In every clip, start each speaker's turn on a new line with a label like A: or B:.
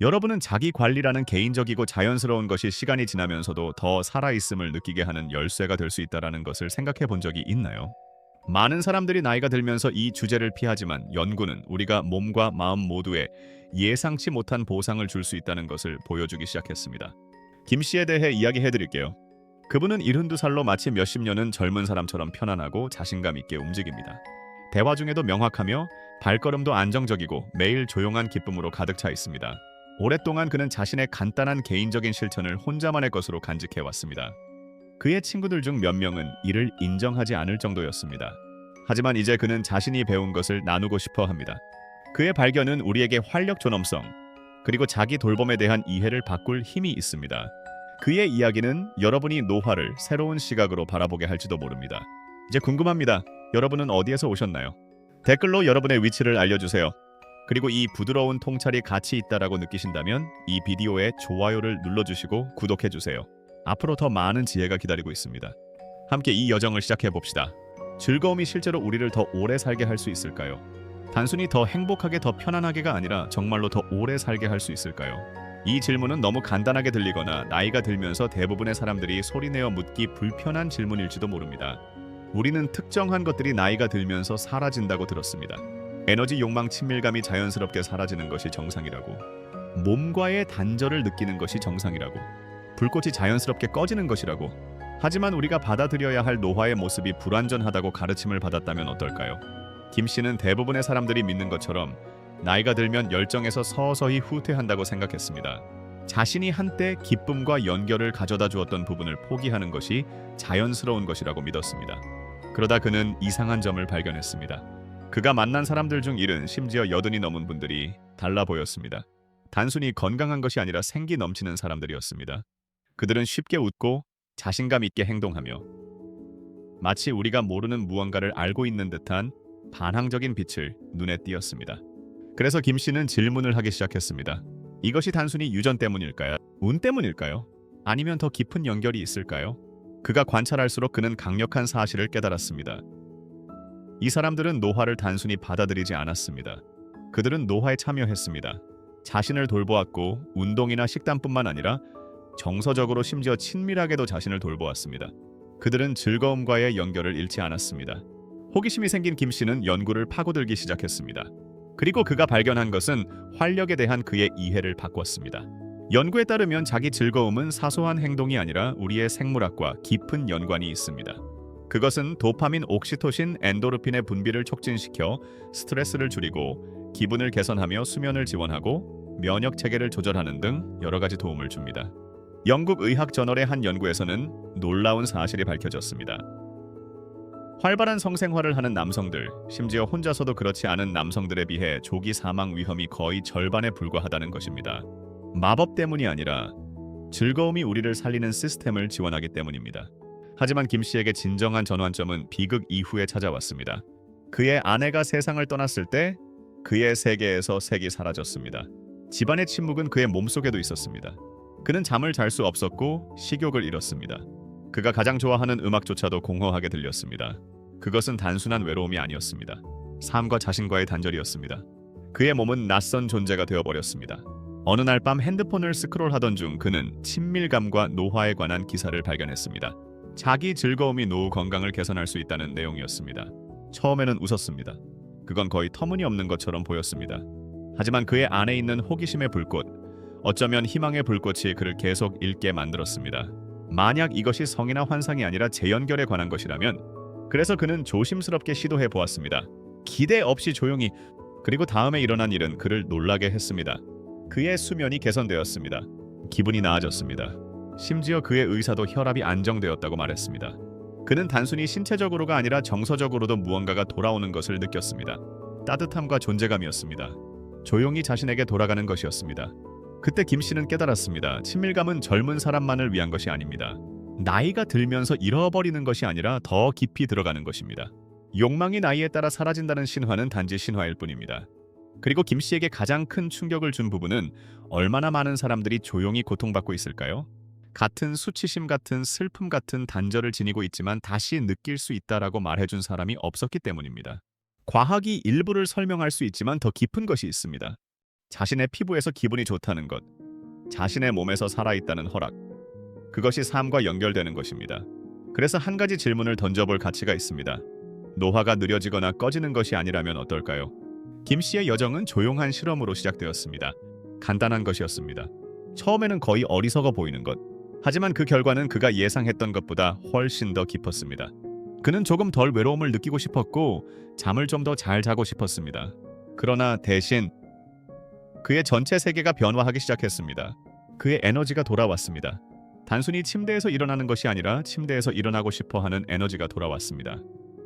A: 여러분은 자기 관리라는 개인적이고 자연스러운 것이 시간이 지나면서도 더 살아있음을 느끼게 하는 열쇠가 될 수 있다는 것을 생각해 본 적이 있나요? 많은 사람들이 나이가 들면서 이 주제를 피하지만 연구는 우리가 몸과 마음 모두에 예상치 못한 보상을 줄 수 있다는 것을 보여주기 시작했습니다. 김 씨에 대해 이야기해 드릴게요. 그분은 72살로 마치 몇십 년은 젊은 사람처럼 편안하고 자신감 있게 움직입니다. 대화 중에도 명확하며 발걸음도 안정적이고 매일 조용한 기쁨으로 가득 차 있습니다. 오랫동안 그는 자신의 간단한 개인적인 실천을 혼자만의 것으로 간직해 왔습니다. 그의 친구들 중 몇 명은 이를 인정하지 않을 정도였습니다. 하지만 이제 그는 자신이 배운 것을 나누고 싶어 합니다. 그의 발견은 우리에게 활력 존엄성, 그리고 자기 돌봄에 대한 이해를 바꿀 힘이 있습니다. 그의 이야기는 여러분이 노화를 새로운 시각으로 바라보게 할지도 모릅니다. 이제 궁금합니다. 여러분은 어디에서 오셨나요? 댓글로 여러분의 위치를 알려주세요. 그리고 이 부드러운 통찰이 가치 있다라고 느끼신다면 이 비디오에 좋아요를 눌러주시고 구독해주세요. 앞으로 더 많은 지혜가 기다리고 있습니다. 함께 이 여정을 시작해 봅시다. 즐거움이 실제로 우리를 더 오래 살게 할 수 있을까요? 단순히 더 행복하게 더 편안하게가 아니라 정말로 더 오래 살게 할 수 있을까요? 이 질문은 너무 간단하게 들리거나 나이가 들면서 대부분의 사람들이 소리내어 묻기 불편한 질문일지도 모릅니다. 우리는 특정한 것들이 나이가 들면서 사라진다고 들었습니다. 에너지, 욕망, 친밀감이 자연스럽게 사라지는 것이 정상이라고. 몸과의 단절을 느끼는 것이 정상이라고. 불꽃이 자연스럽게 꺼지는 것이라고. 하지만 우리가 받아들여야 할 노화의 모습이 불완전하다고 가르침을 받았다면 어떨까요? 김 씨는 대부분의 사람들이 믿는 것처럼 나이가 들면 열정에서 서서히 후퇴한다고 생각했습니다. 자신이 한때 기쁨과 연결을 가져다 주었던 부분을 포기하는 것이 자연스러운 것이라고 믿었습니다. 그러다 그는 이상한 점을 발견했습니다. 그가 만난 사람들 중 1은 심지어 80이 넘은 분들이 달라 보였습니다. 단순히 건강한 것이 아니라 생기 넘치는 사람들이었습니다. 그들은 쉽게 웃고 자신감 있게 행동하며 마치 우리가 모르는 무언가를 알고 있는 듯한 반항적인 빛을 눈에 띄었습니다. 그래서 김 씨는 질문을 하기 시작했습니다. 이것이 단순히 유전 때문일까요? 운 때문일까요? 아니면 더 깊은 연결이 있을까요? 그가 관찰할수록 그는 강력한 사실을 깨달았습니다. 이 사람들은 노화를 단순히 받아들이지 않았습니다. 그들은 노화에 참여했습니다. 자신을 돌보았고 운동이나 식단뿐만 아니라 정서적으로 심지어 친밀하게도 자신을 돌보았습니다. 그들은 즐거움과의 연결을 잃지 않았습니다. 호기심이 생긴 김 씨는 연구를 파고들기 시작했습니다. 그리고 그가 발견한 것은 활력에 대한 그의 이해를 바꿨습니다. 연구에 따르면 자기 즐거움은 사소한 행동이 아니라 우리의 생물학과 깊은 연관이 있습니다. 그것은 도파민, 옥시토신, 엔도르핀의 분비를 촉진시켜 스트레스를 줄이고 기분을 개선하며 수면을 지원하고 면역 체계를 조절하는 등 여러 가지 도움을 줍니다. 영국 의학 저널의 한 연구에서는 놀라운 사실이 밝혀졌습니다. 활발한 성생활을 하는 남성들, 심지어 혼자서도 그렇지 않은 남성들에 비해 조기 사망 위험이 거의 절반에 불과하다는 것입니다. 마법 때문이 아니라 즐거움이 우리를 살리는 시스템을 지원하기 때문입니다. 하지만 김 씨에게 진정한 전환점은 비극 이후에 찾아왔습니다. 그의 아내가 세상을 떠났을 때 그의 세계에서 색이 사라졌습니다. 집안의 침묵은 그의 몸속에도 있었습니다. 그는 잠을 잘 수 없었고 식욕을 잃었습니다. 그가 가장 좋아하는 음악조차도 공허하게 들렸습니다. 그것은 단순한 외로움이 아니었습니다. 삶과 자신과의 단절이었습니다. 그의 몸은 낯선 존재가 되어버렸습니다. 어느 날 밤 핸드폰을 스크롤하던 중 그는 친밀감과 노화에 관한 기사를 발견했습니다. 자기 즐거움이 노후 건강을 개선할 수 있다는 내용이었습니다. 처음에는 웃었습니다. 그건 거의 터무니없는 것처럼 보였습니다. 하지만 그의 안에 있는 호기심의 불꽃, 어쩌면 희망의 불꽃이 그를 계속 읽게 만들었습니다. 만약 이것이 성이나 환상이 아니라 재연결에 관한 것이라면, 그래서 그는 조심스럽게 시도해 보았습니다. 기대 없이 조용히. 그리고 다음에 일어난 일은 그를 놀라게 했습니다. 그의 수면이 개선되었습니다. 기분이 나아졌습니다. 심지어 그의 의사도 혈압이 안정되었다고 말했습니다. 그는 단순히 신체적으로가 아니라 정서적으로도 무언가가 돌아오는 것을 느꼈습니다. 따뜻함과 존재감이었습니다. 조용히 자신에게 돌아가는 것이었습니다. 그때 김 씨는 깨달았습니다. 친밀감은 젊은 사람만을 위한 것이 아닙니다. 나이가 들면서 잃어버리는 것이 아니라 더 깊이 들어가는 것입니다. 욕망이 나이에 따라 사라진다는 신화는 단지 신화일 뿐입니다. 그리고 김 씨에게 가장 큰 충격을 준 부분은 얼마나 많은 사람들이 조용히 고통받고 있을까요? 같은 수치심 같은 슬픔 같은 단절을 지니고 있지만 다시 느낄 수 있다라고 말해준 사람이 없었기 때문입니다. 과학이 일부를 설명할 수 있지만 더 깊은 것이 있습니다. 자신의 피부에서 기분이 좋다는 것, 자신의 몸에서 살아있다는 허락, 그것이 삶과 연결되는 것입니다. 그래서 한 가지 질문을 던져볼 가치가 있습니다. 노화가 느려지거나 꺼지는 것이 아니라면 어떨까요? 김 씨의 여정은 조용한 실험으로 시작되었습니다. 간단한 것이었습니다. 처음에는 거의 어리석어 보이는 것. 하지만 그 결과는 그가 예상했던 것보다 훨씬 더 깊었습니다. 그는 조금 덜 외로움을 느끼고 싶었고 잠을 좀 더 잘 자고 싶었습니다. 그러나 대신 그의 전체 세계가 변화하기 시작했습니다. 그의 에너지가 돌아왔습니다. 단순히 침대에서 일어나는 것이 아니라 침대에서 일어나고 싶어 하는 에너지가 돌아왔습니다.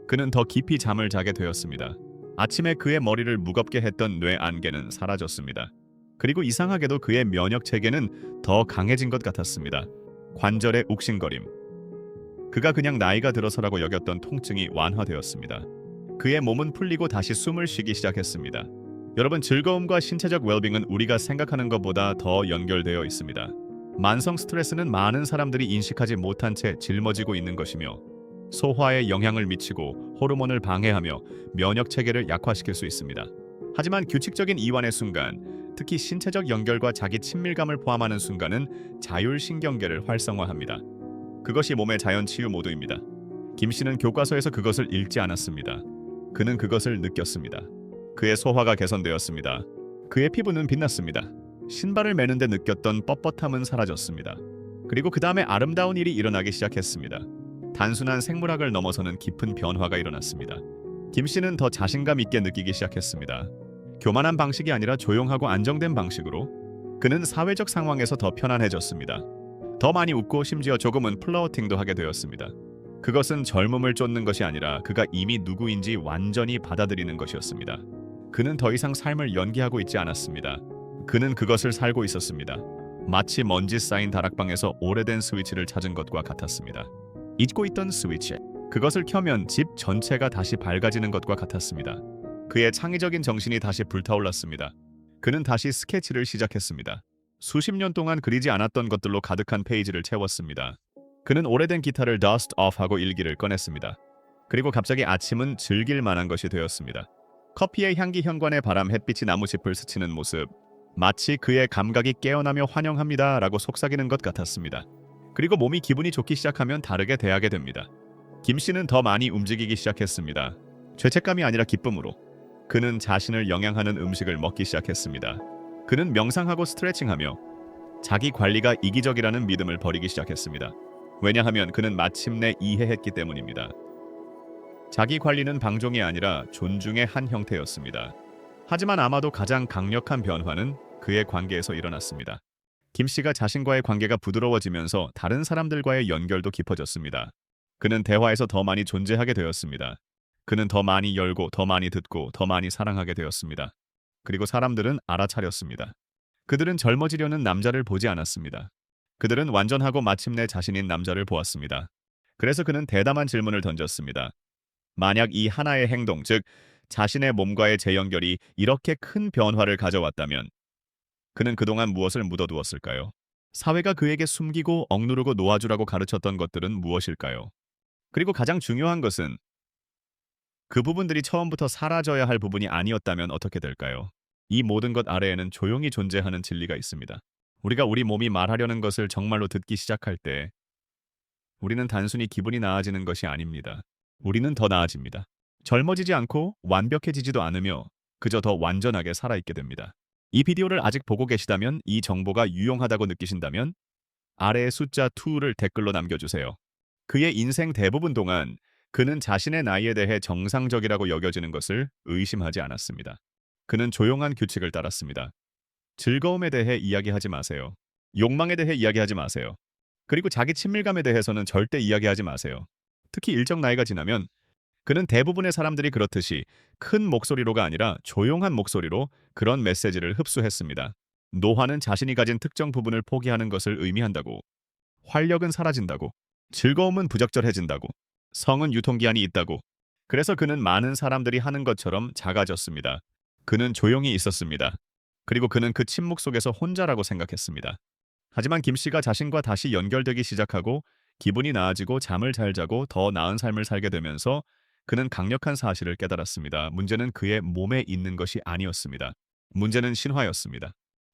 A: 그는 더 깊이 잠을 자게 되었습니다. 아침에 그의 머리를 무겁게 했던 뇌 안개는 사라졌습니다. 그리고 이상하게도 그의 면역 체계는 더 강해진 것 같았습니다. 관절의 욱신거림. 그가 그냥 나이가 들어서라고 여겼던 통증이 완화되었습니다. 그의 몸은 풀리고 다시 숨을 쉬기 시작했습니다. 여러분, 즐거움과 신체적 웰빙은 우리가 생각하는 것보다 더 연결되어 있습니다. 만성 스트레스는 많은 사람들이 인식하지 못한 채 짊어지고 있는 것이며 소화에 영향을 미치고 호르몬을 방해하며 면역 체계를 약화시킬 수 있습니다. 하지만 규칙적인 이완의 순간, 특히 신체적 연결과 자기 친밀감을 포함하는 순간은 자율신경계를 활성화합니다. 그것이 몸의 자연 치유 모드입니다. 김 씨는 교과서에서 그것을 읽지 않았습니다. 그는 그것을 느꼈습니다. 그의 소화가 개선되었습니다. 그의 피부는 빛났습니다. 신발을 매는데 느꼈던 뻣뻣함은 사라졌습니다. 그리고 그 다음에 아름다운 일이 일어나기 시작했습니다. 단순한 생물학을 넘어서는 깊은 변화가 일어났습니다. 김 씨는 더 자신감 있게 느끼기 시작했습니다. 교만한 방식이 아니라 조용하고 안정된 방식으로 그는 사회적 상황에서 더 편안해졌습니다. 더 많이 웃고 심지어 조금은 플러팅도 하게 되었습니다. 그것은 젊음을 쫓는 것이 아니라 그가 이미 누구인지 완전히 받아들이는 것이었습니다. 그는 더 이상 삶을 연기하고 있지 않았습니다. 그는 그것을 살고 있었습니다. 마치 먼지 쌓인 다락방에서 오래된 스위치를 찾은 것과 같았습니다. 잊고 있던 스위치. 그것을 켜면 집 전체가 다시 밝아지는 것과 같았습니다. 그의 창의적인 정신이 다시 불타올랐습니다. 그는 다시 스케치를 시작했습니다. 수십 년 동안 그리지 않았던 것들로 가득한 페이지를 채웠습니다. 그는 오래된 기타를 dust off하고 일기를 꺼냈습니다. 그리고 갑자기 아침은 즐길 만한 것이 되었습니다. 커피의 향기, 현관의 바람, 햇빛이 나무짚을 스치는 모습. 마치 그의 감각이 깨어나며 환영합니다 라고 속삭이는 것 같았습니다. 그리고 몸이 기분이 좋기 시작하면 다르게 대하게 됩니다. 김 씨는 더 많이 움직이기 시작했습니다. 죄책감이 아니라 기쁨으로. 그는 자신을 영양하는 음식을 먹기 시작했습니다. 그는 명상하고 스트레칭하며 자기 관리가 이기적이라는 믿음을 버리기 시작했습니다. 왜냐하면 그는 마침내 이해했기 때문입니다. 자기 관리는 방종이 아니라 존중의 한 형태였습니다. 하지만 아마도 가장 강력한 변화는 그의 관계에서 일어났습니다. 김 씨가 자신과의 관계가 부드러워지면서 다른 사람들과의 연결도 깊어졌습니다. 그는 대화에서 더 많이 존재하게 되었습니다. 그는 더 많이 열고 더 많이 듣고 더 많이 사랑하게 되었습니다. 그리고 사람들은 알아차렸습니다. 그들은 젊어지려는 남자를 보지 않았습니다. 그들은 완전하고 마침내 자신인 남자를 보았습니다. 그래서 그는 대담한 질문을 던졌습니다. 만약 이 하나의 행동, 즉 자신의 몸과의 재연결이 이렇게 큰 변화를 가져왔다면 그는 그동안 무엇을 묻어두었을까요? 사회가 그에게 숨기고 억누르고 놓아주라고 가르쳤던 것들은 무엇일까요? 그리고 가장 중요한 것은 그 부분들이 처음부터 사라져야 할 부분이 아니었다면 어떻게 될까요? 이 모든 것 아래에는 조용히 존재하는 진리가 있습니다. 우리가 우리 몸이 말하려는 것을 정말로 듣기 시작할 때 우리는 단순히 기분이 나아지는 것이 아닙니다. 우리는 더 나아집니다. 젊어지지 않고 완벽해지지도 않으며 그저 더 완전하게 살아있게 됩니다. 이 비디오를 아직 보고 계시다면, 이 정보가 유용하다고 느끼신다면 아래의 숫자 2를 댓글로 남겨주세요. 그의 인생 대부분 동안 그는 자신의 나이에 대해 정상적이라고 여겨지는 것을 의심하지 않았습니다. 그는 조용한 규칙을 따랐습니다. 즐거움에 대해 이야기하지 마세요. 욕망에 대해 이야기하지 마세요. 그리고 자기 친밀감에 대해서는 절대 이야기하지 마세요. 특히 일정 나이가 지나면 그는 대부분의 사람들이 그렇듯이 큰 목소리로가 아니라 조용한 목소리로 그런 메시지를 흡수했습니다. 노화는 자신이 가진 특정 부분을 포기하는 것을 의미한다고. 활력은 사라진다고. 즐거움은 부적절해진다고. 성은 유통기한이 있다고. 그래서 그는 많은 사람들이 하는 것처럼 작아졌습니다. 그는 조용히 있었습니다. 그리고 그는 그 침묵 속에서 혼자라고 생각했습니다. 하지만 김 씨가 자신과 다시 연결되기 시작하고 기분이 나아지고 잠을 잘 자고 더 나은 삶을 살게 되면서 그는 강력한 사실을 깨달았습니다. 문제는 그의 몸에 있는 것이 아니었습니다. 문제는 신화였습니다.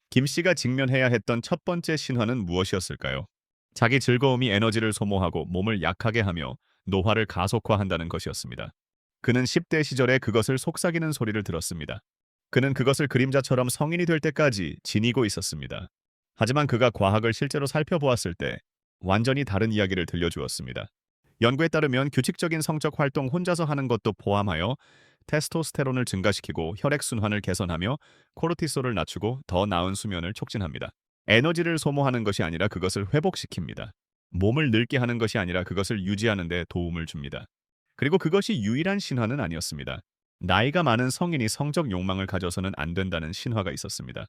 A: 김 씨가 직면해야 했던 첫 번째 신화는 무엇이었을까요? 자기 즐거움이 에너지를 소모하고 몸을 약하게 하며 노화를 가속화한다는 것이었습니다. 그는 10대 시절에 그것을 속삭이는 소리를 들었습니다. 그는 그것을 그림자처럼 성인이 될 때까지 지니고 있었습니다. 하지만 그가 과학을 실제로 살펴보았을 때 완전히 다른 이야기를 들려주었습니다. 연구에 따르면 규칙적인 성적 활동 혼자서 하는 것도 포함하여 테스토스테론을 증가시키고 혈액순환을 개선하며 코르티솔을 낮추고 더 나은 수면을 촉진합니다. 에너지를 소모하는 것이 아니라 그것을 회복시킵니다. 몸을 늙게 하는 것이 아니라 그것을 유지하는 데 도움을 줍니다. 그리고 그것이 유일한 신화는 아니었습니다. 나이가 많은 성인이 성적 욕망을 가져서는 안 된다는 신화가 있었습니다.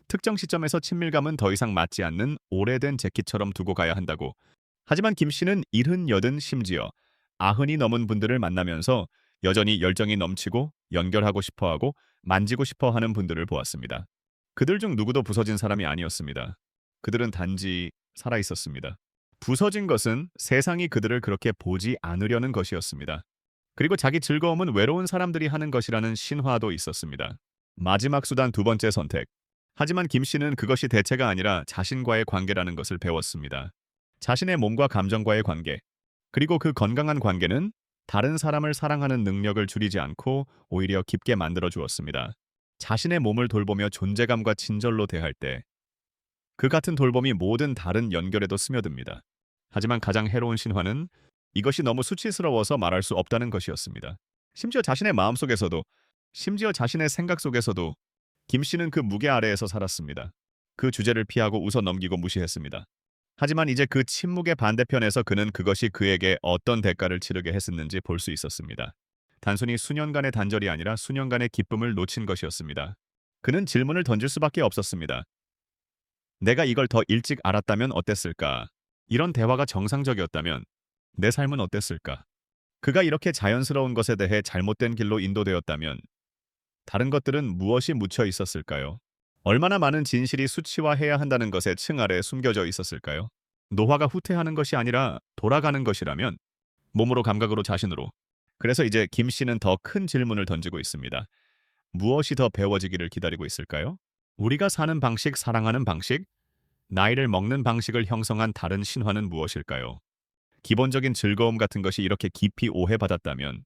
A: 특정 시점에서 친밀감은 더 이상 맞지 않는 오래된 재킷처럼 두고 가야 한다고. 하지만 김 씨는 70, 심지어 90이 넘은 분들을 만나면서 여전히 열정이 넘치고 연결하고 싶어하고 만지고 싶어하는 분들을 보았습니다. 그들 중 누구도 부서진 사람이 아니었습니다. 그들은 단지 살아 있었습니다. 부서진 것은 세상이 그들을 그렇게 보지 않으려는 것이었습니다. 그리고 자기 즐거움은 외로운 사람들이 하는 것이라는 신화도 있었습니다. 마지막 수단 두 번째 선택. 하지만 김 씨는 그것이 대체가 아니라 자신과의 관계라는 것을 배웠습니다. 자신의 몸과 감정과의 관계. 그리고 그 건강한 관계는 다른 사람을 사랑하는 능력을 줄이지 않고 오히려 깊게 만들어 주었습니다. 자신의 몸을 돌보며 존재감과 친절로 대할 때 그 같은 돌봄이 모든 다른 연결에도 스며듭니다. 하지만 가장 해로운 신화는 이것이 너무 수치스러워서 말할 수 없다는 것이었습니다. 심지어 자신의 마음속에서도, 심지어 자신의 생각 속에서도 김 씨는 그 무게 아래에서 살았습니다. 그 주제를 피하고 웃어 넘기고 무시했습니다. 하지만 이제 그 침묵의 반대편에서 그는 그것이 그에게 어떤 대가를 치르게 했었는지 볼 수 있었습니다. 단순히 수년간의 단절이 아니라 수년간의 기쁨을 놓친 것이었습니다. 그는 질문을 던질 수밖에 없었습니다. 내가 이걸 더 일찍 알았다면 어땠을까? 이런 대화가 정상적이었다면 내 삶은 어땠을까? 그가 이렇게 자연스러운 것에 대해 잘못된 길로 인도되었다면 다른 것들은 무엇이 묻혀 있었을까요? 얼마나 많은 진실이 수치화해야 한다는 것에 층 아래 숨겨져 있었을까요? 노화가 후퇴하는 것이 아니라 돌아가는 것이라면 몸으로 감각으로 자신으로. 그래서 이제 김 씨는 더 큰 질문을 던지고 있습니다. 무엇이 더 배워지기를 기다리고 있을까요? 우리가 사는 방식, 사랑하는 방식, 나이를 먹는 방식을 형성한 다른 신화는 무엇일까요? 기본적인 즐거움 같은 것이 이렇게 깊이 오해받았다면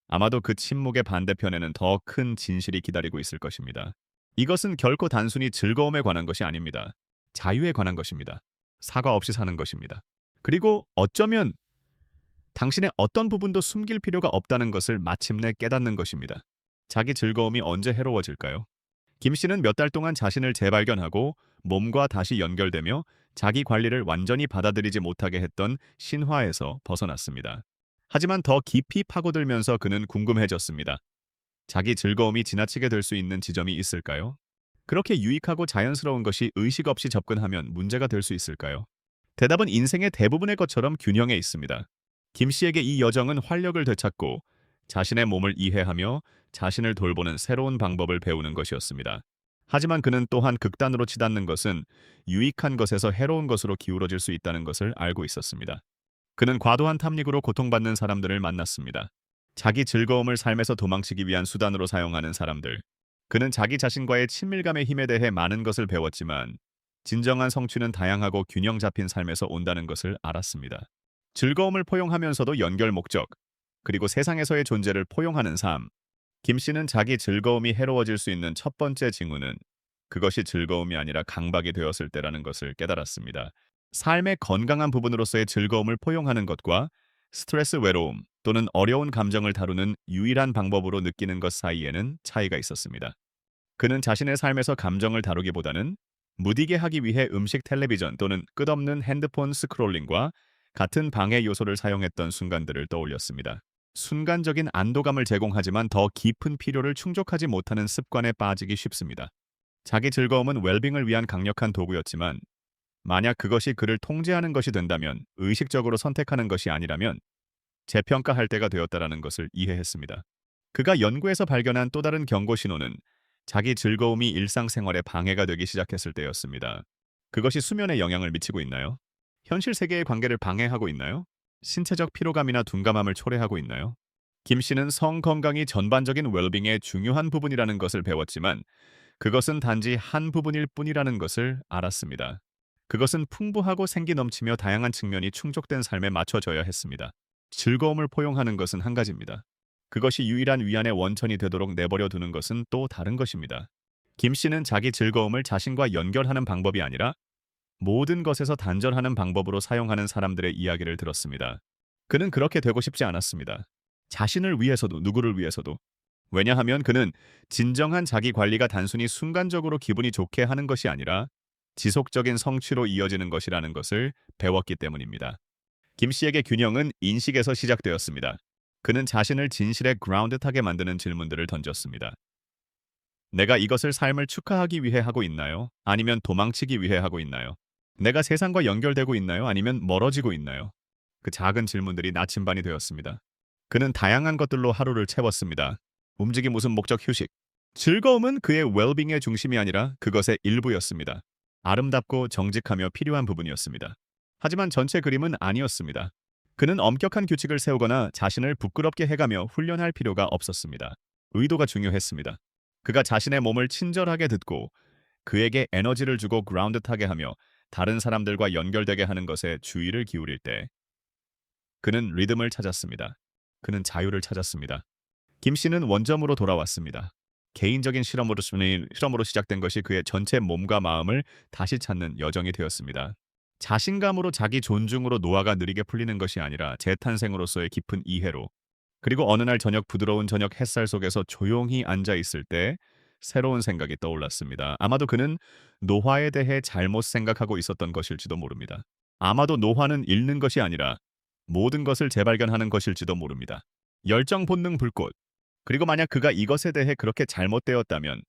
A: 아마도 그 침묵의 반대편에는 더 큰 진실이 기다리고 있을 것입니다. 이것은 결코 단순히 즐거움에 관한 것이 아닙니다. 자유에 관한 것입니다. 사과 없이 사는 것입니다. 그리고 어쩌면 당신의 어떤 부분도 숨길 필요가 없다는 것을 마침내 깨닫는 것입니다. 자기 즐거움이 언제 해로워질까요? 김 씨는 몇 달 동안 자신을 재발견하고 몸과 다시 연결되며 자기 관리를 완전히 받아들이지 못하게 했던 신화에서 벗어났습니다. 하지만 더 깊이 파고들면서 그는 궁금해졌습니다. 자기 즐거움이 지나치게 될 수 있는 지점이 있을까요? 그렇게 유익하고 자연스러운 것이 의식 없이 접근하면 문제가 될 수 있을까요? 대답은 인생의 대부분의 것처럼 균형에 있습니다. 김 씨에게 이 여정은 활력을 되찾고 자신의 몸을 이해하며 자신을 돌보는 새로운 방법을 배우는 것이었습니다. 하지만 그는 또한 극단으로 치닫는 것은 유익한 것에서 해로운 것으로 기울어질 수 있다는 것을 알고 있었습니다. 그는 과도한 탐닉으로 고통받는 사람들을 만났습니다. 자기 즐거움을 삶에서 도망치기 위한 수단으로 사용하는 사람들. 그는 자기 자신과의 친밀감의 힘에 대해 많은 것을 배웠지만 진정한 성취는 다양하고 균형 잡힌 삶에서 온다는 것을 알았습니다. 즐거움을 포용하면서도 연결 목적, 그리고 세상에서의 존재를 포용하는 삶. 김 씨는 자기 즐거움이 해로워질 수 있는 첫 번째 징후는 그것이 즐거움이 아니라 강박이 되었을 때라는 것을 깨달았습니다. 삶의 건강한 부분으로서의 즐거움을 포용하는 것과 스트레스 외로움 또는 어려운 감정을 다루는 유일한 방법으로 느끼는 것 사이에는 차이가 있었습니다. 그는 자신의 삶에서 감정을 다루기보다는 무디게 하기 위해 음식, 텔레비전 또는 끝없는 핸드폰 스크롤링과 같은 방해 요소를 사용했던 순간들을 떠올렸습니다. 순간적인 안도감을 제공하지만 더 깊은 필요를 충족하지 못하는 습관에 빠지기 쉽습니다. 자기 즐거움은 웰빙을 위한 강력한 도구였지만 만약 그것이 그를 통제하는 것이 된다면 의식적으로 선택하는 것이 아니라면 재평가할 때가 되었다라는 것을 이해했습니다. 그가 연구에서 발견한 또 다른 경고 신호는 자기 즐거움이 일상생활에 방해가 되기 시작했을 때였습니다. 그것이 수면에 영향을 미치고 있나요? 현실 세계의 관계를 방해하고 있나요? 신체적 피로감이나 둔감함을 초래하고 있나요? 김 씨는 성 건강이 전반적인 웰빙의 중요한 부분이라는 것을 배웠지만 그것은 단지 한 부분일 뿐이라는 것을 알았습니다. 그것은 풍부하고 생기 넘치며 다양한 측면이 충족된 삶에 맞춰져야 했습니다. 즐거움을 포용하는 것은 한 가지입니다. 그것이 유일한 위안의 원천이 되도록 내버려 두는 것은 또 다른 것입니다. 김 씨는 자기 즐거움을 자신과 연결하는 방법이 아니라 모든 것에서 단절하는 방법으로 사용하는 사람들의 이야기를 들었습니다. 그는 그렇게 되고 싶지 않았습니다. 자신을 위해서도 누구를 위해서도. 왜냐하면 그는 진정한 자기 관리가 단순히 순간적으로 기분이 좋게 하는 것이 아니라 지속적인 성취로 이어지는 것이라는 것을 배웠기 때문입니다. 김 씨에게 균형은 인식에서 시작되었습니다. 그는 자신을 진실에 그라운드하게 만드는 질문들을 던졌습니다. 내가 이것을 삶을 축하하기 위해 하고 있나요? 아니면 도망치기 위해 하고 있나요? 내가 세상과 연결되고 있나요? 아니면 멀어지고 있나요? 그 작은 질문들이 나침반이 되었습니다. 그는 다양한 것들로 하루를 채웠습니다. 움직임, 웃음, 목적, 휴식. 즐거움은 그의 웰빙의 중심이 아니라 그것의 일부였습니다. 아름답고 정직하며 필요한 부분이었습니다. 하지만 전체 그림은 아니었습니다. 그는 엄격한 규칙을 세우거나 자신을 부끄럽게 해가며 훈련할 필요가 없었습니다. 의도가 중요했습니다. 그가 자신의 몸을 친절하게 듣고 그에게 에너지를 주고 그라운드하게 하며 다른 사람들과 연결되게 하는 것에 주의를 기울일 때 그는 리듬을 찾았습니다. 그는 자유를 찾았습니다. 김 씨는 원점으로 돌아왔습니다. 개인적인 실험으로 시작된 것이 그의 전체 몸과 마음을 다시 찾는 여정이 되었습니다. 자신감으로 자기 존중으로 노화가 느리게 풀리는 것이 아니라 재탄생으로서의 깊은 이해로 그리고 어느 날 부드러운 저녁 햇살 속에서 조용히 앉아 있을 때 새로운 생각이 떠올랐습니다. 아마도 그는 노화에 대해 잘못 생각하고 있었던 것일지도 모릅니다. 아마도 노화는 잃는 것이 아니라 모든 것을 재발견하는 것일지도 모릅니다. 열정, 본능, 불꽃. 그리고 만약 그가 이것에 대해 그렇게 잘못되었다면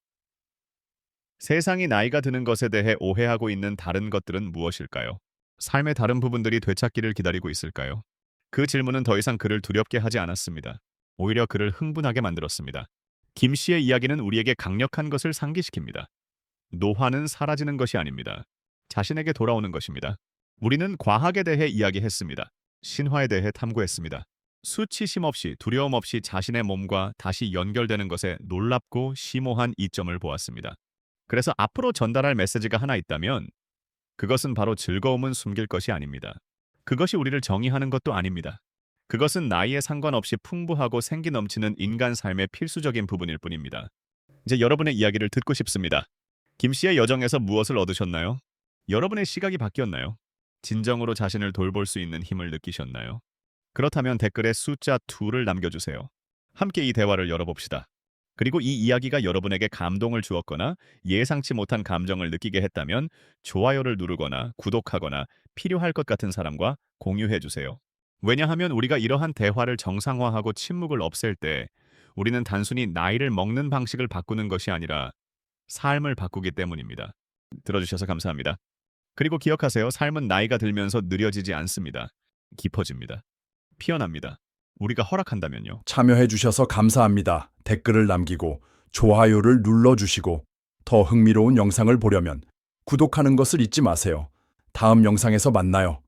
A: 세상이 나이가 드는 것에 대해 오해하고 있는 다른 것들은 무엇일까요? 삶의 다른 부분들이 되찾기를 기다리고 있을까요? 그 질문은 더 이상 그를 두렵게 하지 않았습니다. 오히려 그를 흥분하게 만들었습니다. 김 씨의 이야기는 우리에게 강력한 것을 상기시킵니다. 노화는 사라지는 것이 아닙니다. 자신에게 돌아오는 것입니다. 우리는 과학에 대해 이야기했습니다. 신화에 대해 탐구했습니다. 수치심 없이 두려움 없이 자신의 몸과 다시 연결되는 것에 놀랍고 심오한 이점을 보았습니다. 그래서 앞으로 전달할 메시지가 하나 있다면 그것은 바로 즐거움은 숨길 것이 아닙니다. 그것이 우리를 정의하는 것도 아닙니다. 그것은 나이에 상관없이 풍부하고 생기 넘치는 인간 삶의 필수적인 부분일 뿐입니다. 이제 여러분의 이야기를 듣고 싶습니다. 김 씨의 여정에서 무엇을 얻으셨나요? 여러분의 시각이 바뀌었나요? 진정으로 자신을 돌볼 수 있는 힘을 느끼셨나요? 그렇다면 댓글에 숫자 2를 남겨주세요. 함께 이 대화를 열어봅시다. 그리고 이 이야기가 여러분에게 감동을 주었거나 예상치 못한 감정을 느끼게 했다면 좋아요를 누르거나 구독하거나 필요할 것 같은 사람과 공유해주세요. 왜냐하면 우리가 이러한 대화를 정상화하고 침묵을 없앨 때 우리는 단순히 나이를 먹는 방식을 바꾸는 것이 아니라 삶을 바꾸기 때문입니다. 들어주셔서 감사합니다. 그리고 기억하세요. 삶은 나이가 들면서 느려지지 않습니다. 깊어집니다. 피어납니다. 우리가 허락한다면요.
B: 참여해 주셔서 감사합니다. 댓글을 남기고 좋아요를 눌러주시고 더 흥미로운 영상을 보려면 구독하는 것을 잊지 마세요. 다음 영상에서 만나요.